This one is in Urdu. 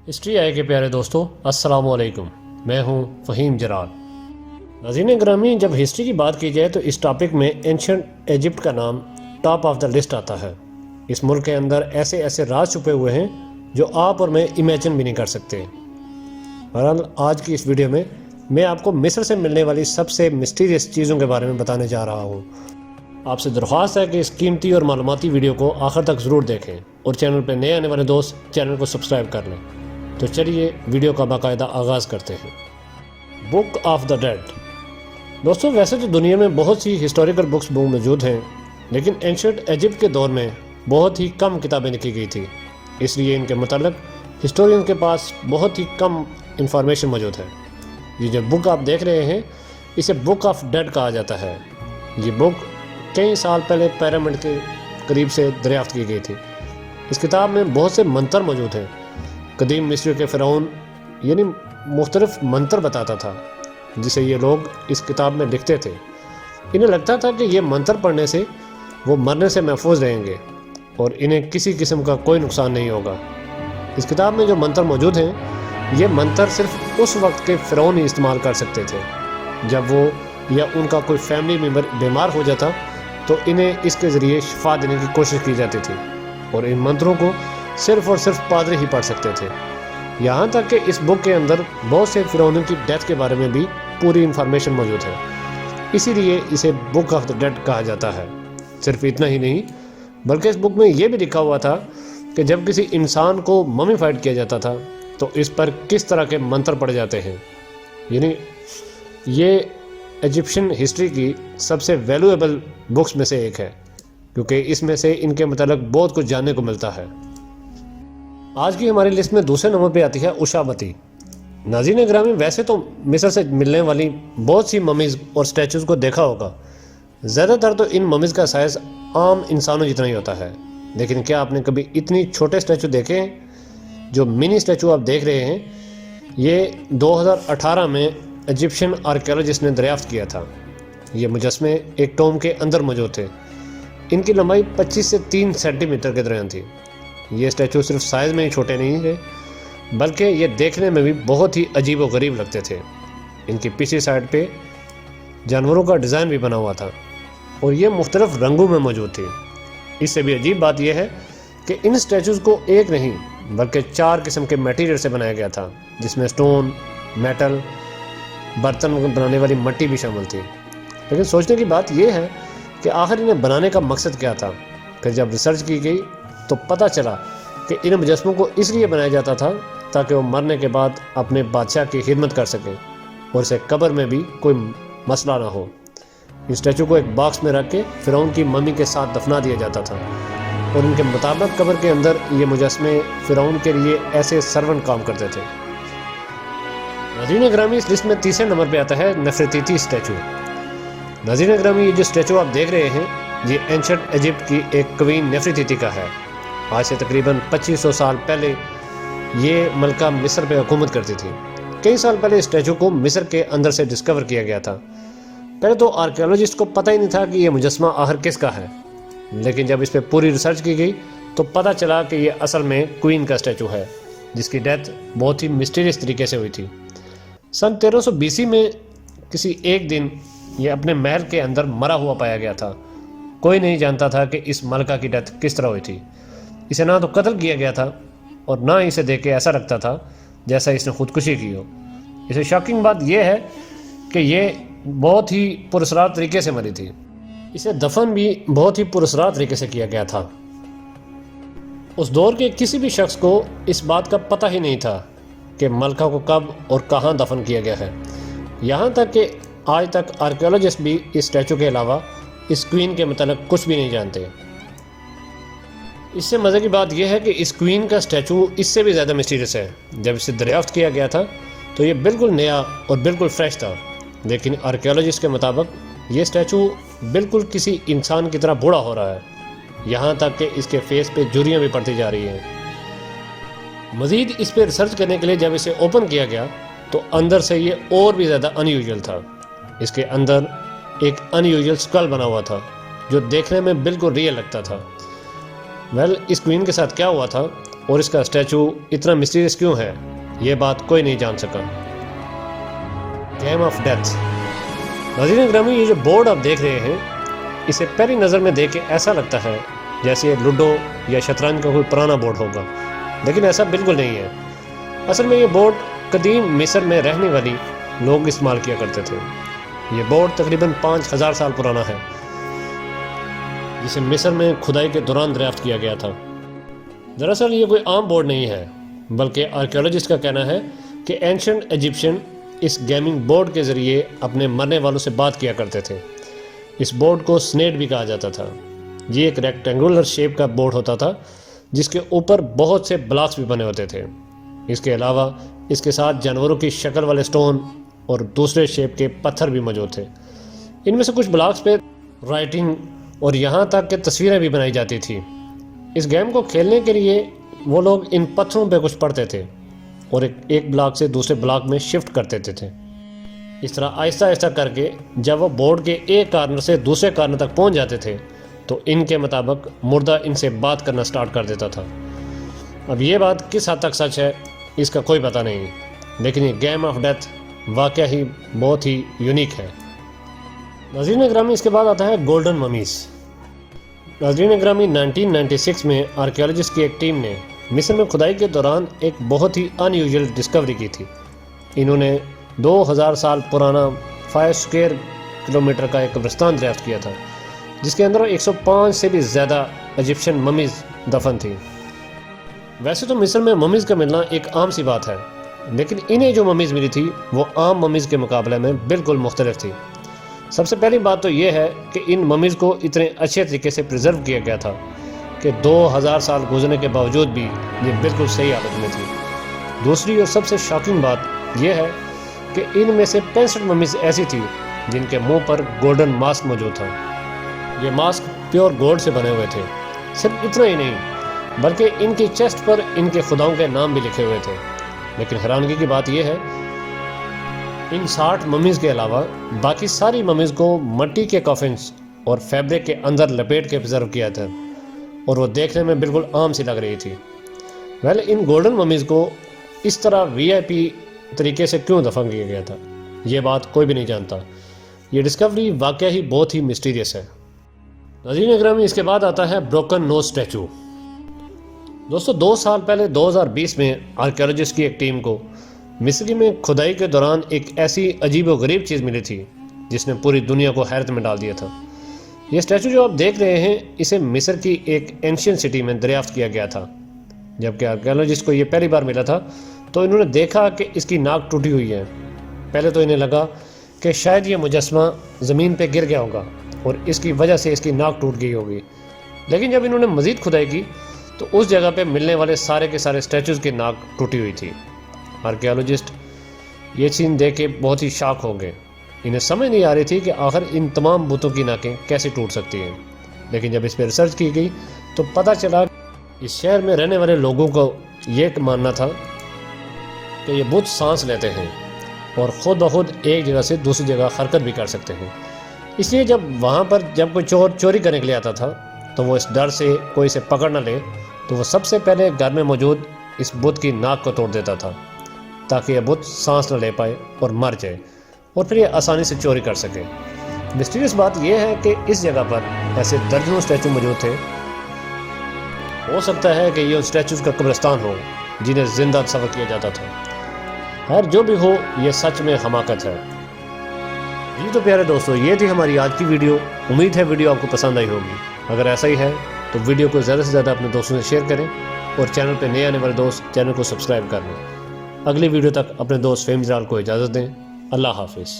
ہسٹری آئے کے پیارے دوستوں، السلام علیکم۔ میں ہوں فہیم جرار۔ ناظرین گرامی، جب ہسٹری کی بات کی جائے تو اس ٹاپک میں اینشنٹ ایجپٹ کا نام ٹاپ آف دا لسٹ آتا ہے۔ اس ملک کے اندر ایسے راز چھپے ہوئے ہیں جو آپ اور میں امیجن بھی نہیں کر سکتے۔ بہرحال آج کی اس ویڈیو میں آپ کو مصر سے ملنے والی سب سے مسٹیریس چیزوں کے بارے میں بتانے جا رہا ہوں۔ آپ سے درخواست ہے کہ اس قیمتی اور معلوماتی ویڈیو کو آخر تک ضرور دیکھیں اور چینل پہ نئے آنے والے دوست چینل کو سبسکرائب کر لیں۔ تو چلیے ویڈیو کا باقاعدہ آغاز کرتے ہیں۔ Book of the dead. دوستوں، ویسے تو دنیا میں بہت سی ہسٹوریکل بکس موجود ہیں، لیکن اینشنٹ ایجپٹ کے دور میں بہت ہی کم کتابیں لکھی گئی تھی، اس لیے ان کے متعلق ہسٹورین کے پاس بہت ہی کم انفارمیشن موجود ہے۔ یہ جو بک آپ دیکھ رہے ہیں اسے بک آف ڈیڈ کہا جاتا ہے۔ یہ بک کئی سال پہلے پیرامڈ کے قریب سے دریافت کی گئی تھی۔ اس کتاب میں بہت سے منتر موجود ہیں۔ قدیم مصر کے فرعون یعنی مختلف منتر بتاتا تھا جسے یہ لوگ اس کتاب میں لکھتے تھے۔ انہیں لگتا تھا کہ یہ منتر پڑھنے سے وہ مرنے سے محفوظ رہیں گے اور انہیں کسی قسم کا کوئی نقصان نہیں ہوگا۔ اس کتاب میں جو منتر موجود ہیں یہ منتر صرف اس وقت کے فرعون ہی استعمال کر سکتے تھے جب وہ یا ان کا کوئی فیملی ممبر بیمار ہو جاتا تو انہیں اس کے ذریعے شفا دینے کی کوشش کی جاتی تھی، اور ان منتروں کو صرف اور صرف پادری ہی پڑھ سکتے تھے۔ یہاں تک کہ اس بک کے اندر بہت سے فرعونوں کی ڈیتھ کے بارے میں بھی پوری انفارمیشن موجود ہے، اسی لیے اسے بک آف دا ڈیڈ کہا جاتا ہے۔ صرف اتنا ہی نہیں بلکہ اس بک میں یہ بھی لکھا ہوا تھا کہ جب کسی انسان کو ممیفائڈ کیا جاتا تھا تو اس پر کس طرح کے منتر پڑے جاتے ہیں۔ یعنی یہ ایجپشن ہسٹری کی سب سے ویلیویبل بکس میں سے ایک ہے، کیونکہ اس میں سے ان کے متعلق بہت کچھ جاننے کو ملتا ہے۔ آج کی ہماری لسٹ میں دوسرے نمبر پہ آتی ہے اشابتی۔ ناظرین گرامی، ویسے تو مصر سے ملنے والی بہت سی ممیز اور سٹیچوز کو دیکھا ہوگا۔ زیادہ تر تو ان ممیز کا سائز عام انسانوں جتنا ہی ہوتا ہے، لیکن کیا آپ نے کبھی اتنی چھوٹے سٹیچو دیکھے ہیں؟ جو منی سٹیچو آپ دیکھ رہے ہیں یہ 2018 میں ایجپشن آرکیولوجسٹ نے دریافت کیا تھا۔ یہ مجسمے ایک ٹوم کے اندر موجود تھے۔ ان کی لمبائی 25 سے 3 سینٹی میٹر کے درمیان تھی۔ یہ اسٹیچو صرف سائز میں ہی چھوٹے نہیں تھے بلکہ یہ دیکھنے میں بھی بہت ہی عجیب و غریب لگتے تھے۔ ان کی پچھلی سائڈ پہ جانوروں کا ڈیزائن بھی بنا ہوا تھا اور یہ مختلف رنگوں میں موجود تھی۔ اس سے بھی عجیب بات یہ ہے کہ ان اسٹیچوز کو ایک نہیں بلکہ 4 قسم کے میٹیریل سے بنایا گیا تھا، جس میں سٹون، میٹل، برتن بنانے والی مٹی بھی شامل تھی۔ لیکن سوچنے کی بات یہ ہے کہ آخر انہیں بنانے کا مقصد کیا تھا؟ پھر جب ریسرچ کی گئی تو پتہ چلا کہ ان مجسموں کو اس لیے بنایا جاتا تھا تاکہ وہ مرنے کے بعد اپنے بادشاہ کی خدمت کر سکیں اور اسے قبر میں بھی کوئی مسئلہ نہ ہو۔ اسٹیچو کو ایک باکس میں رکھ کے فرعون کی ممی کے ساتھ دفنا دیا جاتا تھا، اور ان کے مطابق قبر کے اندر یہ مجسمے فرعون کے لیے ایسے سرونٹ کام کرتے تھے۔ ناظرین گرامی، اس لسٹ میں تیسرے نمبر پہ آتا ہے نفرتیتی اسٹیچو۔ ناظرین گرامی، یہ جو اسٹیچو آپ دیکھ رہے ہیں یہ اینشنٹ ایجپٹ کی ایک کوئین نفرتیتی کا ہے۔ آج سے تقریباً 2500 سال پہلے یہ ملکہ مصر پہ حکومت کرتی تھی۔ کئی سال پہلے اس اسٹیچو کو مصر کے اندر سے ڈسکور کیا گیا تھا۔ پہلے تو آرکیولوجسٹ کو پتہ ہی نہیں تھا کہ یہ مجسمہ آخر کس کا ہے، لیکن جب اس پہ پوری ریسرچ کی گئی تو پتہ چلا کہ یہ اصل میں کوئین کا اسٹیچو ہے، جس کی ڈیتھ بہت ہی مسٹیریس طریقے سے ہوئی تھی۔ سن 1300 BC میں کسی ایک دن یہ اپنے محل کے اندر مرا ہوا پایا گیا تھا۔ کوئی نہیں جانتا تھا کہ اس ملکہ کی ڈیتھ کس طرح ہوئی تھی۔ اسے نہ تو قتل کیا گیا تھا اور نہ اسے دیکھ کے ایسا لگتا تھا جیسا اس نے خودکشی کی ہو۔ اسے شاکنگ بات یہ ہے کہ یہ بہت ہی پراسرار طریقے سے مری تھی۔ اسے دفن بھی بہت ہی پراسرار طریقے سے کیا گیا تھا۔ اس دور کے کسی بھی شخص کو اس بات کا پتہ ہی نہیں تھا کہ ملکہ کو کب اور کہاں دفن کیا گیا ہے۔ یہاں تک کہ آج تک آرکیولوجسٹ بھی اس اسٹیچو کے علاوہ اس کوئین کے متعلق کچھ بھی نہیں جانتے۔ اس سے مزے کی بات یہ ہے کہ اس کوئین کا اسٹیچو اس سے بھی زیادہ مسٹیریس ہے۔ جب اسے دریافت کیا گیا تھا تو یہ بالکل نیا اور بالکل فریش تھا، لیکن آرکیولوجسٹ کے مطابق یہ اسٹیچو بالکل کسی انسان کی طرح بوڑھا ہو رہا ہے، یہاں تک کہ اس کے فیس پہ جھریاں بھی پڑتی جا رہی ہیں۔ مزید اس پہ ریسرچ کرنے کے لیے جب اسے اوپن کیا گیا تو اندر سے یہ اور بھی زیادہ ان یوزول تھا۔ اس کے اندر ایک ان یوزول اسکل بنا ہوا تھا جو دیکھنے میں بالکل ریئل لگتا تھا۔ اس کوئین کے ساتھ کیا ہوا تھا اور اس کا اسٹیچو اتنا مسٹیریس کیوں ہے، یہ بات کوئی نہیں جان سکا۔ Game of death. ناظرین گرامی، یہ جو بورڈ آپ دیکھ رہے ہیں، اسے پہلی نظر میں دیکھ کے ایسا لگتا ہے جیسے یہ لوڈو یا شطرنج کا کوئی پرانا بورڈ ہوگا، لیکن ایسا بالکل نہیں ہے۔ اصل میں یہ بورڈ قدیم مصر میں رہنے والی لوگ استعمال کیا کرتے تھے۔ یہ بورڈ تقریباً 5000 سال پرانا ہے، جسے مصر میں کھدائی کے دوران دریافت کیا گیا تھا۔ دراصل یہ کوئی عام بورڈ نہیں ہے، بلکہ آرکیولوجسٹ کا کہنا ہے کہ اینشنٹ ایجپشین اس گیمنگ بورڈ کے ذریعے اپنے مرنے والوں سے بات کیا کرتے تھے۔ اس بورڈ کو سنیٹ بھی کہا جاتا تھا۔ یہ ایک ریکٹینگولر شیپ کا بورڈ ہوتا تھا جس کے اوپر بہت سے بلاکس بھی بنے ہوتے تھے۔ اس کے علاوہ اس کے ساتھ جانوروں کی شکل والے سٹون اور دوسرے شیپ کے پتھر بھی موجود تھے۔ ان میں سے کچھ بلاکس پہ رائٹنگ اور یہاں تک کہ تصویریں بھی بنائی جاتی تھیں۔ اس گیم کو کھیلنے کے لیے وہ لوگ ان پتھروں پہ کچھ پڑھتے تھے اور ایک بلاک سے دوسرے بلاک میں شفٹ کرتے تھے۔ اس طرح آہستہ آہستہ کر کے جب وہ بورڈ کے ایک کارنر سے دوسرے کارنر تک پہنچ جاتے تھے تو ان کے مطابق مردہ ان سے بات کرنا سٹارٹ کر دیتا تھا۔ اب یہ بات کس حد تک سچ ہے اس کا کوئی پتہ نہیں، لیکن یہ گیم آف ڈیتھ واقعہ ہی بہت ہی یونیک ہے۔ ناظرین گرامی، اس کے بعد آتا ہے گولڈن ممیز۔ ناظرین گرامی، 1996 میں آرکیولوجسٹ کی ایک ٹیم نے مصر میں کھدائی کے دوران ایک بہت ہی ان یوزول ڈسکوری کی تھی۔ انہوں نے 2000 سال پرانا 5 اسکوائر کلومیٹر کا ایک قبرستان دریافت کیا تھا، جس کے اندر 105 سے بھی زیادہ ایجپشین ممیز دفن تھیں۔ ویسے تو مصر میں ممیز کا ملنا ایک عام سی بات ہے، لیکن انہیں جو ممیز ملی تھی وہ عام ممیز کے مقابلے میں بالکل مختلف تھی۔ سب سے پہلی بات تو یہ ہے کہ ان ممیز کو اتنے اچھے طریقے سے پریزرو کیا گیا تھا کہ 2000 سال گزرنے کے باوجود بھی یہ بالکل صحیح حالت میں تھی۔ دوسری اور سب سے شاکنگ بات یہ ہے کہ ان میں سے 65 ممیز ایسی تھی جن کے منہ پر گولڈن ماسک موجود تھا۔ یہ ماسک پیور گولڈ سے بنے ہوئے تھے۔ صرف اتنا ہی نہیں بلکہ ان کی چیسٹ پر ان کے خداؤں کے نام بھی لکھے ہوئے تھے۔ لیکن حیرانگی کی بات یہ ہے ان 60 ممیز کے علاوہ باقی ساری ممیز کو مٹی کے کافنز اور فیبرک کے اندر لپیٹ کے پریزرو کیا تھا اور وہ دیکھنے میں بالکل عام سی لگ رہی تھی۔ ان گولڈن ممیز کو اس طرح VIP طریقے سے کیوں دفن کیا گیا تھا، یہ بات کوئی بھی نہیں جانتا۔ یہ ڈسکوری واقعہ ہی بہت ہی مسٹیریس ہے۔ ناظرین اکرامی، اس کے بعد آتا ہے بروکن نوز اسٹیچو۔ دوستو، 2 سال پہلے 2020 میں آرکیولوجسٹ کی ایک ٹیم کو مصر میں کھدائی کے دوران ایک ایسی عجیب و غریب چیز ملی تھی جس نے پوری دنیا کو حیرت میں ڈال دیا تھا۔ یہ اسٹیچو جو آپ دیکھ رہے ہیں اسے مصر کی ایک اینشین سٹی میں دریافت کیا گیا تھا۔ جبکہ آرکیولوجسٹ کو یہ پہلی بار ملا تھا تو انہوں نے دیکھا کہ اس کی ناک ٹوٹی ہوئی ہے۔ پہلے تو انہیں لگا کہ شاید یہ مجسمہ زمین پہ گر گیا ہوگا اور اس کی وجہ سے اس کی ناک ٹوٹ گئی ہوگی، لیکن جب انہوں نے مزید کھدائی کی تو اس جگہ پہ ملنے والے سارے کے سارے اسٹیچوز کی ناک ٹوٹی ہوئی تھی۔ آرکیولوجسٹ یہ سین دیکھ کے بہت ہی شاک ہو گئے۔ انہیں سمجھ نہیں آ رہی تھی کہ آخر ان تمام بتوں کی ناکیں کیسے ٹوٹ سکتی ہیں، لیکن جب اس پہ ریسرچ کی گئی تو پتہ چلا اس شہر میں رہنے والے لوگوں کو یہ ماننا تھا کہ یہ بت سانس لیتے ہیں اور خود بخود ایک جگہ سے دوسری جگہ حرکت بھی کر سکتے ہیں۔ اس لیے جب وہاں پر کوئی چور چوری کرنے کے لیے آتا تھا تو وہ اس ڈر سے کوئی اسے پکڑ نہ لے تو وہ سب سے پہلے گھر میں موجود اس بت کی ناک کو توڑ دیتا تھا تاکہ یہ بت سانس نہ لے پائے اور مر جائے اور پھر یہ آسانی سے چوری کر سکے۔ مسٹیریس بات یہ ہے کہ اس جگہ پر ایسے درجنوں اسٹیچو موجود تھے۔ ہو سکتا ہے کہ یہ اسٹیچوز کا قبرستان ہو جنہیں زندہ تصور کیا جاتا تھا۔ خیر جو بھی ہو، یہ سچ میں حماقت ہے۔ جی تو پیارے دوستو، یہ تھی ہماری آج کی ویڈیو۔ امید ہے ویڈیو آپ کو پسند آئی ہوگی۔ اگر ایسا ہی ہے تو ویڈیو کو زیادہ سے زیادہ اپنے دوستوں سے شیئر کریں اور چینل پہ نئے آنے والے دوست چینل کو سبسکرائب کر لیں۔ اگلی ویڈیو تک اپنے دوست فہیم جلال کو اجازت دیں۔ اللہ حافظ۔